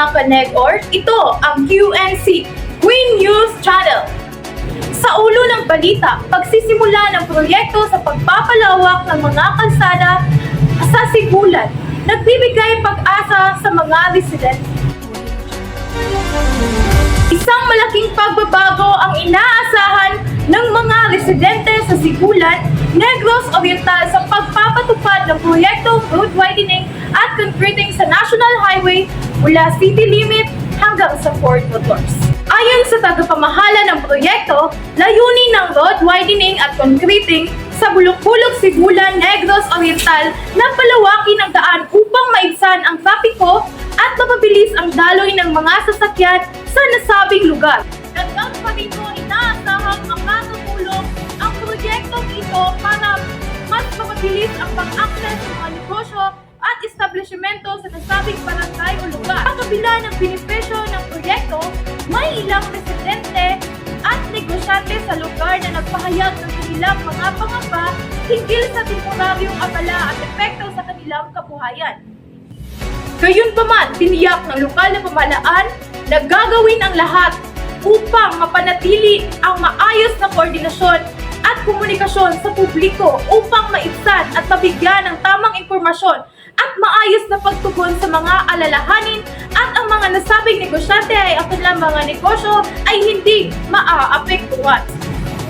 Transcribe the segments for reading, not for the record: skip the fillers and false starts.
mga Kanegor, ito ang QNC, Queen News Channel. Sa ulo ng balita, pagsisimula ng proyekto sa pagpapalawak ng mga kalsada sa Sigulan, nagbibigay pag-asa sa mga residente. Isang malaking pagbabago ang inaasahan ng mga residente sa Sigulan, Negros Oriental sa pagpapatupad ng proyektong road widening at concreting sa National Highway mula city limit hanggang sa Port Motors. Ayon sa tagapamahala ng proyekto, layunin ng road widening at concreting sa Bulok-Bulok, Sigulan, Negros Oriental na palawakin ang daan upang maibsan ang trapiko at mapabilis ang daloy ng mga sasakyan sa nasabing lugar. Dagdag pa rito, inaasahang makakatulong ang proyektong ito para mas mapabilis ang pag-access ng mga negosyo at establishmento sa nasabing barangay o lugar. Sa kabila ng benepisyo ng proyekto, may ilang residente at negosyante sa lugar na nagpahayag ng kanilang mga pangamba hinggil sa temporaryong abala at epekto sa kanilang kabuhayan. Gayunpaman, tiniyak ng lokal na pamahalaan na gagawin ang lahat upang mapanatili ang maayos na koordinasyon at komunikasyon sa publiko upang maibsan at mabigyan ng tamang impormasyon at maayos na pagtugon sa mga alalahanin at ang mga nasabing negosyante ay ang kanilang mga negosyo ay hindi maaapektuhan.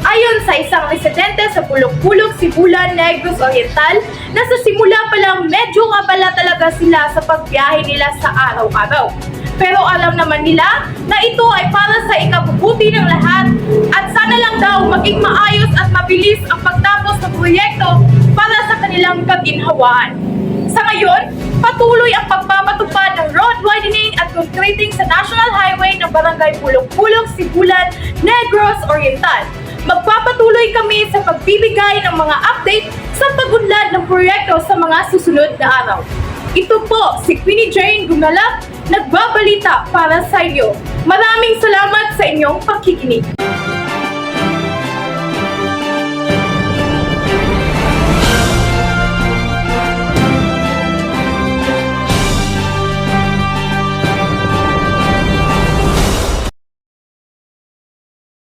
Ayon sa isang residente sa Bulok-Bulok, Sigulan, Negros Oriental, na sa simula pa lang medyo abala talaga sila sa pagbiyahe nila sa araw-araw. Pero alam naman nila na ito ay para sa ikabubuti ng lahat at sana lang daw maging maayos at mabilis ang pagtapos ng proyekto para sa kanilang kaginhawaan. Sa ngayon, patuloy ang pagpapatupad ng road widening at concreting sa National Highway ng Barangay Bulok-Bulok, Sigulan, Negros Oriental. Magpapatuloy kami sa pagbibigay ng mga update sa pagunlad ng proyekto sa mga susunod na araw. Ito po si Queenie Jane Gumalap, nagbabalita para sa inyo. Maraming salamat sa inyong pakikinig.